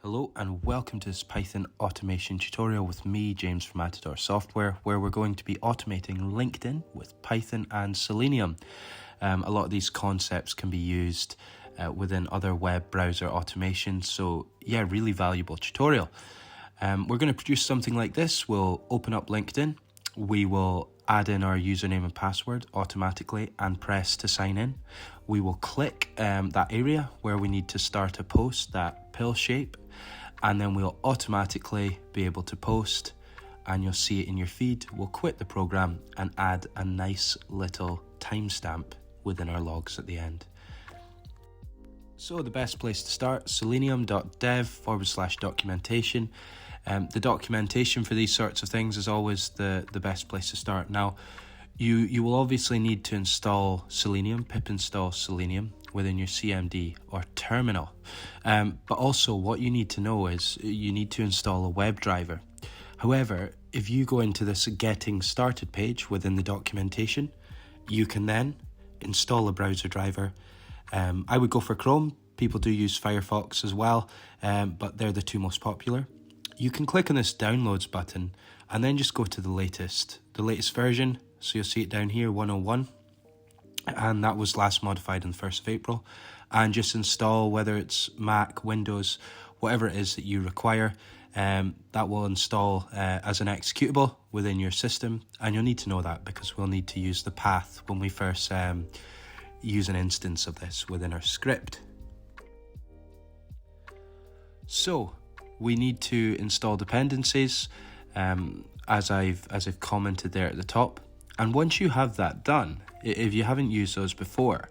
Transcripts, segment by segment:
Hello and welcome to this Python automation tutorial with me, James from Matador Software, where we're going to be automating LinkedIn with Python and Selenium. A lot of these concepts can be used within other web browser automations, so yeah, really valuable tutorial. We're going to produce something like this. We'll open up LinkedIn, we will add in our username and password automatically and press to sign in. We will click that area where we need to start a post, that pill shape, and then we'll automatically be able to post and you'll see it in your feed. We'll quit the program and add a nice little timestamp within our logs at the end. So the best place to start, selenium.dev/documentation. The documentation for these sorts of things is always the best place to start. Now, you will obviously need to install Selenium, pip install Selenium within your CMD or terminal. But also what you need to know is you need to install a WebDriver. However, if you go into this getting started page within the documentation, you can then install a browser driver. I would go for Chrome. People do use Firefox as well, but they're the two most popular. You can click on this downloads button and then just go to the latest version. So you'll see it down here, 101. And that was last modified on the 1st of April. And just install, whether it's Mac, Windows, whatever it is that you require. That will install as an executable within your system. And you'll need to know that because we'll need to use the path when we first use an instance of this within our script. So we need to install dependencies, as I've commented there at the top. And once you have that done, if you haven't used those before,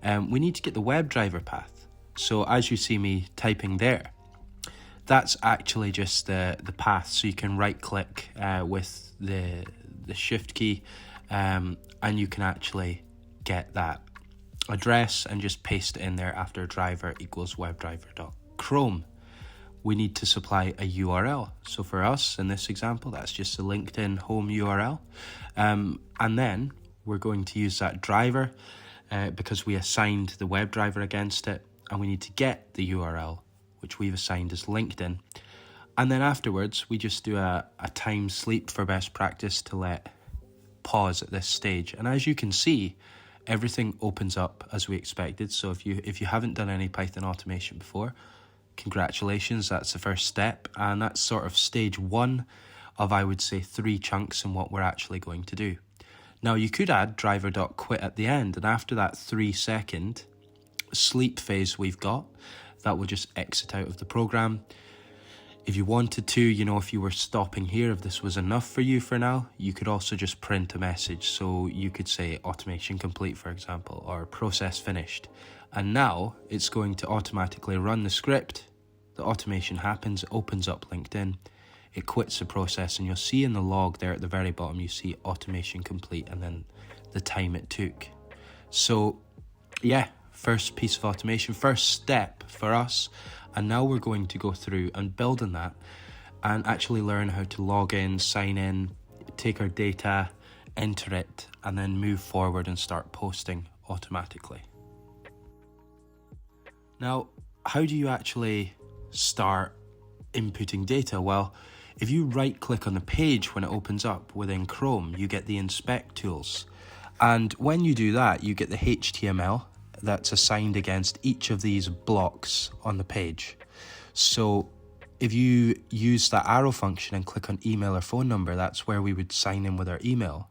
we need to get the WebDriver path. So as you see me typing there, that's actually just the path. So you can right click with the shift key and you can actually get that address and just paste it in there after driver equals webdriver.chrome. We need to supply a URL. So for us, in this example, that's just a LinkedIn home URL. And then we're going to use that driver because we assigned the WebDriver against it, and we need to get the URL, which we've assigned as LinkedIn. And then afterwards, we just do a time sleep for best practice to let pause at this stage. And as you can see, everything opens up as we expected. So if you haven't done any Python automation before, congratulations, that's the first step, and that's sort of stage one of, I would say, 3 chunks in what we're actually going to do. Now you could add driver.quit at the end, and after that 3-second sleep phase we've got, that will just exit out of the program. If you wanted to, if you were stopping here, if this was enough for you for now, you could also just print a message. So you could say automation complete, for example, or process finished. And now it's going to automatically run the script. The automation happens, it opens up LinkedIn, it quits the process, and you'll see in the log there at the very bottom, you see automation complete and then the time it took. So yeah, first piece of automation, first step for us. And now we're going to go through and build on that and actually learn how to log in, sign in, take our data, enter it, and then move forward and start posting automatically. Now, how do you actually start inputting data? Well, if you right click on the page when it opens up within Chrome, you get the inspect tools. And when you do that, you get the HTML that's assigned against each of these blocks on the page. So if you use that arrow function and click on email or phone number, that's where we would sign in with our email.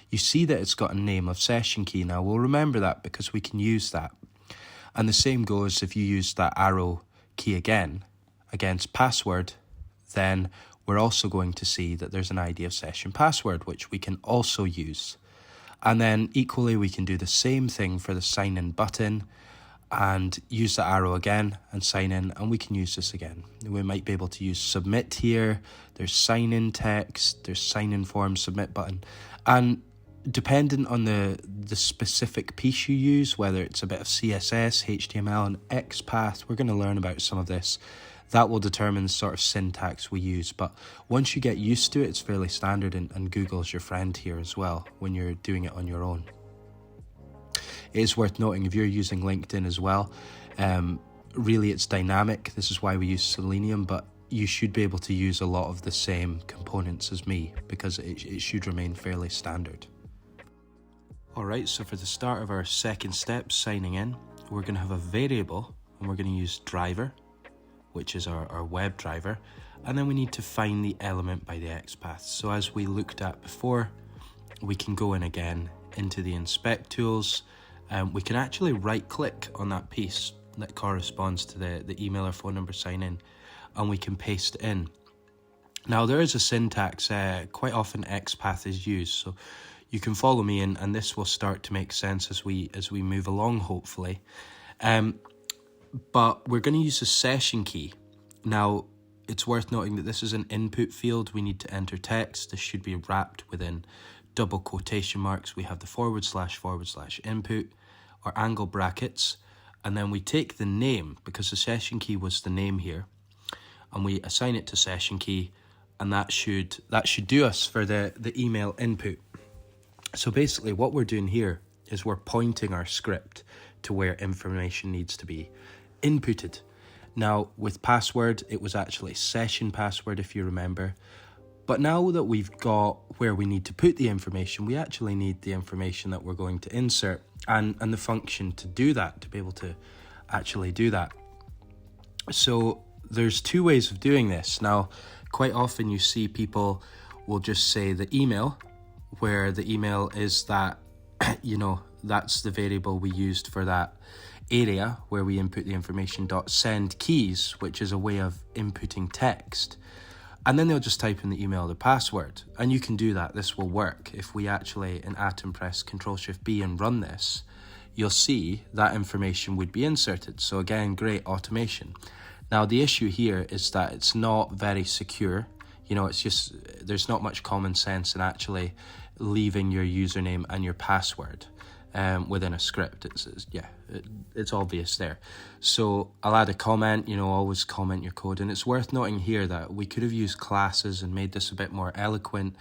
You see that it's got a name of session key. Now we'll remember that because we can use that. And the same goes if you use that arrow key again against password, then we're also going to see that there's an ID of session password, which we can also use. And then equally, we can do the same thing for the sign in button and use the arrow again and sign in, and we can use this again. We might be able to use submit here. There's sign in text, there's sign in form, submit button. And depending on the specific piece you use, whether it's a bit of CSS, HTML, and XPath, we're going to learn about some of this. That will determine the sort of syntax we use. But once you get used to it, it's fairly standard, and Google's your friend here as well when you're doing it on your own. It is worth noting, if you're using LinkedIn as well, really it's dynamic. This is why we use Selenium, but you should be able to use a lot of the same components as me because it should remain fairly standard. Alright, so for the start of our second step, signing in, we're going to have a variable and we're going to use driver, which is our web driver, and then we need to find the element by the XPath. So as we looked at before, we can go in again into the inspect tools. We can actually right click on that piece that corresponds to the email or phone number sign in, and we can paste it in. Now there is a syntax, quite often XPath is used, so you can follow me in and this will start to make sense as we move along, hopefully. But we're going to use a session key. Now, it's worth noting that this is an input field. We need to enter text. This should be wrapped within double quotation marks. We have the // input, or angle brackets, and then we take the name, because the session key was the name here, and we assign it to session key, and that should do us for the email input. So basically what we're doing here is we're pointing our script to where information needs to be inputted. Now with password, it was actually session password if you remember. But now that we've got where we need to put the information, we actually need the information that we're going to insert and the function to do that, to be able to actually do that. So there's two ways of doing this. Now, quite often you see people will just say the email, where the email is that, that's the variable we used for that area where we input the information, .send keys, which is a way of inputting text. And then they'll just type in the email, the password. And you can do that. This will work. If we actually in Atom press Ctrl+Shift+B and run this, you'll see that information would be inserted. So again, great automation. Now the issue here is that it's not very secure. It's just, there's not much common sense in actually leaving your username and your password within a script. It's obvious there. So I'll add a comment, always comment your code. And it's worth noting here that we could have used classes and made this a bit more eloquent,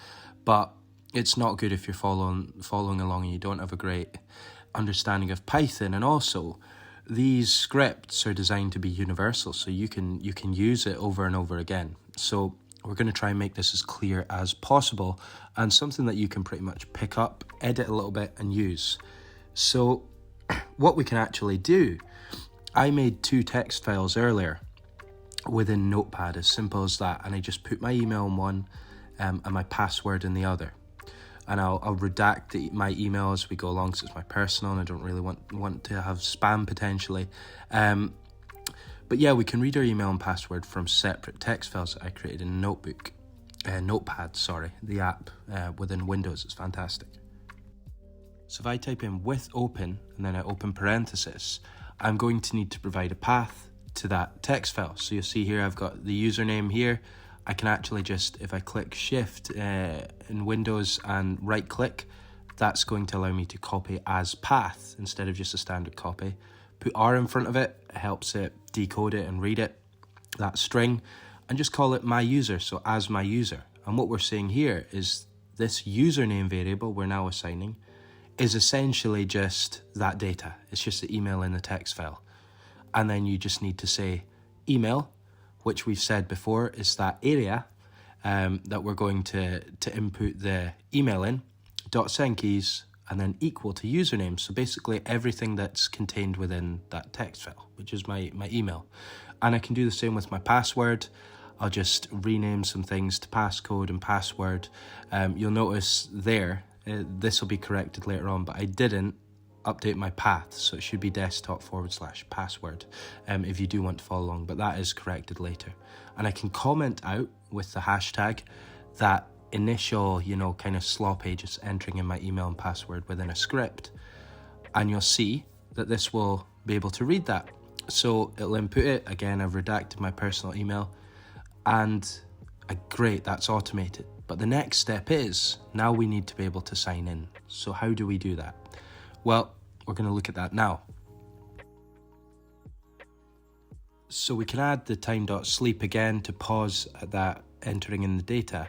but it's not good if you're following along and you don't have a great understanding of Python. And also, these scripts are designed to be universal, so you can use it over and over again. So we're going to try and make this as clear as possible and something that you can pretty much pick up, edit a little bit and use. So what we can actually do, I made 2 text files earlier within Notepad, as simple as that, and I just put my email in one and my password in the other. And I'll redact my email as we go along because it's my personal and I don't really want to have spam potentially. But yeah, we can read our email and password from separate text files that I created in Notepad, the app within Windows. It's fantastic. So if I type in with open and then I open parenthesis, I'm going to need to provide a path to that text file. So you'll see here I've got the username here. I can actually just, if I click Shift in Windows and right click, that's going to allow me to copy as path instead of just a standard copy. Put R in front of it, it helps it decode it and read it, that string, and just call it my user, so as my user. And what we're saying here is this username variable we're now assigning is essentially just that data. It's just the email in the text file. And then you just need to say email, which we've said before is that area that we're going to input the email in, .send keys, and then equal to username. So basically everything that's contained within that text file, which is my email. And I can do the same with my password. I'll just rename some things to passcode and password. You'll notice there, this will be corrected later on, but I didn't update my path, so it should be desktop/password if you do want to follow along, but that is corrected later. And I can comment out with the hashtag that initial, kind of sloppy, just entering in my email and password within a script, and you'll see that this will be able to read that. So it'll input it. Again, I've redacted my personal email, and great, that's automated. But the next step is, now we need to be able to sign in. So how do we do that? Well, we're going to look at that now. So we can add the time.sleep again to pause at that entering in the data.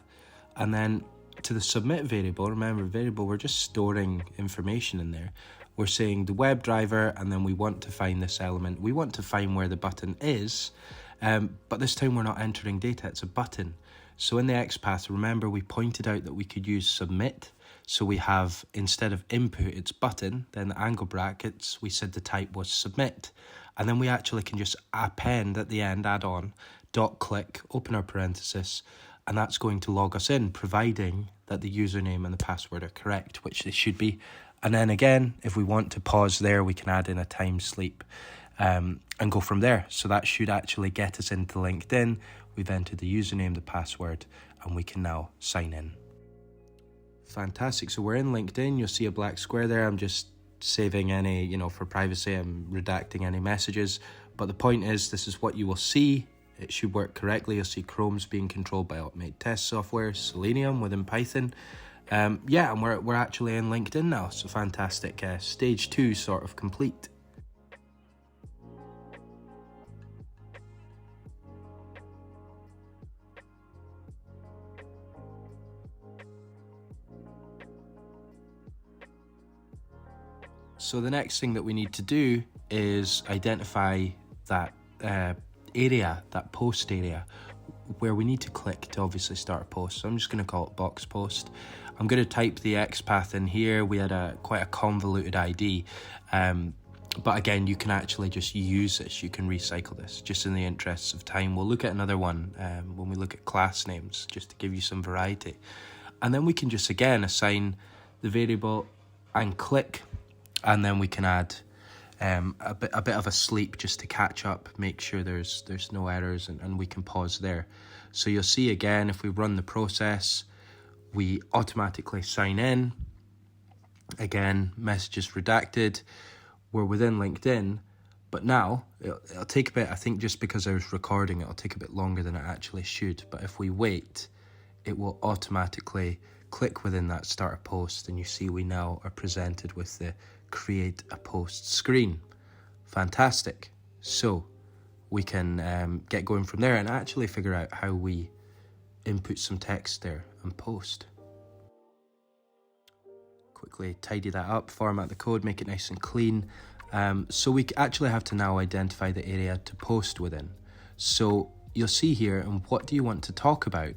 And then to the submit variable, remember variable, we're just storing information in there. we're saying the WebDriver, and then we want to find this element. We want to find where the button is, but this time we're not entering data, it's a button. So in the XPath, remember we pointed out that we could use submit. So we have, instead of input, it's button, then the angle brackets, we said the type was submit. And then we actually can just append at the end, add on, dot click, open our parenthesis, and that's going to log us in, providing that the username and the password are correct, which they should be. And then again, if we want to pause there, we can add in a time sleep and go from there. So that should actually get us into LinkedIn. We've entered the username, the password, and we can now sign in. Fantastic. So we're in LinkedIn. You'll see a black square there. I'm just saving any, for privacy, I'm redacting any messages. But the point is, this is what you will see. It should work correctly. You'll see Chrome's being controlled by automated test software, Selenium within Python. And we're actually in LinkedIn now. So fantastic. Stage 2 sort of complete. So the next thing that we need to do is identify that area, that post area, where we need to click to obviously start a post. So I'm just going to call it box post. I'm going to type the XPath in here. We had quite a convoluted ID, but again, you can actually just use this. You can recycle this just in the interests of time. We'll look at another one when we look at class names, just to give you some variety. And then we can just, again, assign the variable and click. And then we can add a bit of a sleep just to catch up, make sure there's no errors, and we can pause there. So you'll see again, if we run the process, we automatically sign in. Again, messages redacted. We're within LinkedIn, but now it'll take a bit. I think just because I was recording, it'll take a bit longer than it actually should. But if we wait, it will automatically click within that starter post, and you see we now are presented with the create a post screen. Fantastic. So we can get going from there and actually figure out how we input some text there and post. Quickly tidy that up, format the code, make it nice and clean. So we actually have to now identify the area to post within. So you'll see here, and what do you want to talk about?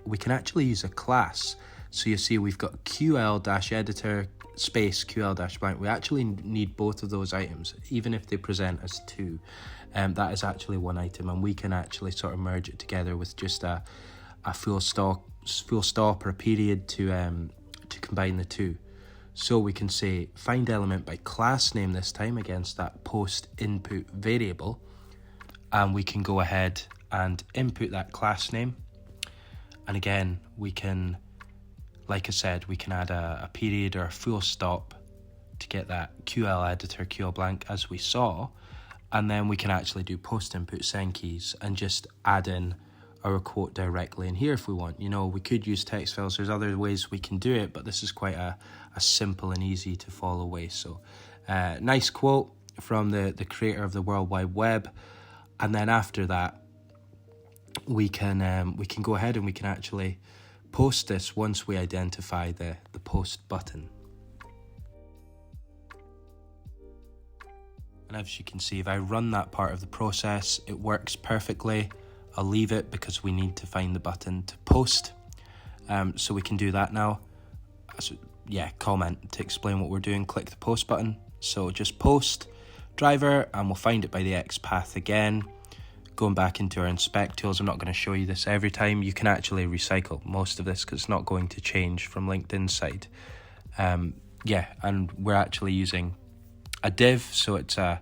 We can actually use a class. So you see we've got QL-editor space QL-blank. We actually need both of those items, even if they present as two. That is actually one item, and we can actually sort of merge it together with just a full stop or a period to combine the two. So we can say find element by class name this time against that post input variable, and we can go ahead and input that class name. And again, we can, like I said, we can add a period or a full stop to get that QL editor, QL blank, as we saw. And then we can actually do post input send keys and just add in our quote directly in here if we want. We could use text files. There's other ways we can do it, but this is quite a simple and easy to follow way. So nice quote from the creator of the World Wide Web. And then after that, we can go ahead and we can actually post this once we identify the post button. And as you can see, if I run that part of the process, it works perfectly. I'll leave it because we need to find the button to post. So we can do that now. So, comment to explain what we're doing. Click the post button. So just post driver, and we'll find it by the XPath again. Going back into our inspect tools, I'm not going to show you this every time. You can actually recycle most of this because it's not going to change from LinkedIn side. And we're actually using a div, so it's a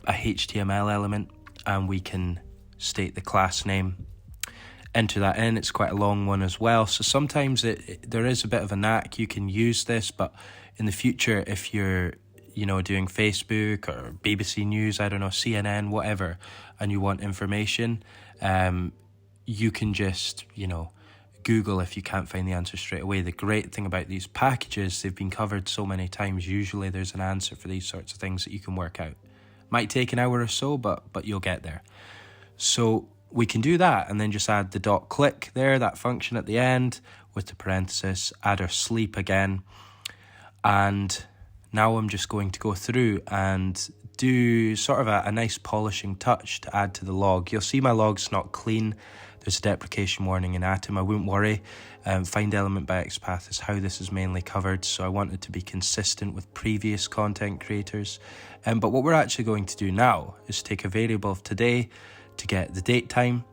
HTML element, and we can state the class name, enter that in. It's quite a long one as well, so sometimes there is a bit of a knack. You can use this, but in the future, if you're doing Facebook or BBC News, I don't know, CNN, whatever, and you want information, you can just, Google if you can't find the answer straight away. The great thing about these packages, they've been covered so many times, usually there's an answer for these sorts of things that you can work out. Might take an hour or so, but you'll get there. So we can do that and then just add the .click there, that function at the end with the parenthesis, add our sleep again. And now I'm just going to go through and do sort of a nice polishing touch to add to the log. You'll see my log's not clean. There's a deprecation warning in Atom. I wouldn't worry. Find element by XPath is how this is mainly covered, so I wanted to be consistent with previous content creators. But what we're actually going to do now is take a variable of today to get the date time,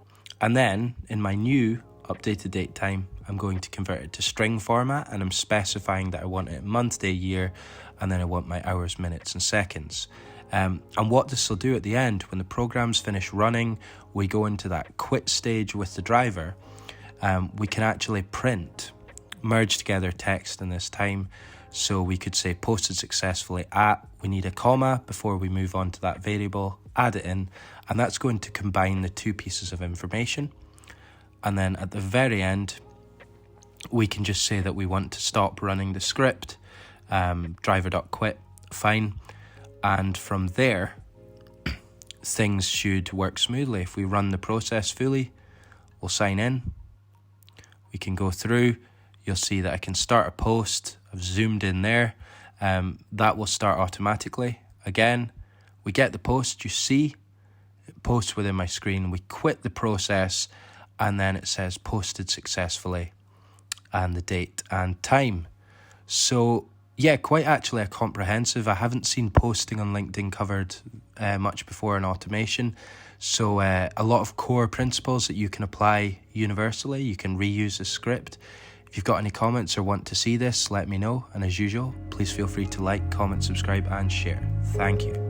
and then in my new updated date time, I'm going to convert it to string format, and I'm specifying that I want it month, day, year, and then I want my hours, minutes, and seconds. And what this will do at the end, when the program's finished running, we go into that quit stage with the driver, we can actually print, merge together text in this time. So we could say posted successfully at, we need a comma before we move on to that variable, add it in, and that's going to combine the two pieces of information. And then at the very end, we can just say that we want to stop running the script, driver.quit, fine. And from there, things should work smoothly. If we run the process fully, we'll sign in. We can go through. You'll see that I can start a post. I've zoomed in there. That will start automatically. Again, we get the post. You see, it posts within my screen. We quit the process, and then it says posted successfully and the date and time. So yeah, quite actually a comprehensive. I haven't seen posting on LinkedIn covered much before in automation. So a lot of core principles that you can apply universally. You can reuse the script. If you've got any comments or want to see this, let me know. And as usual, please feel free to like, comment, subscribe, and share. Thank you.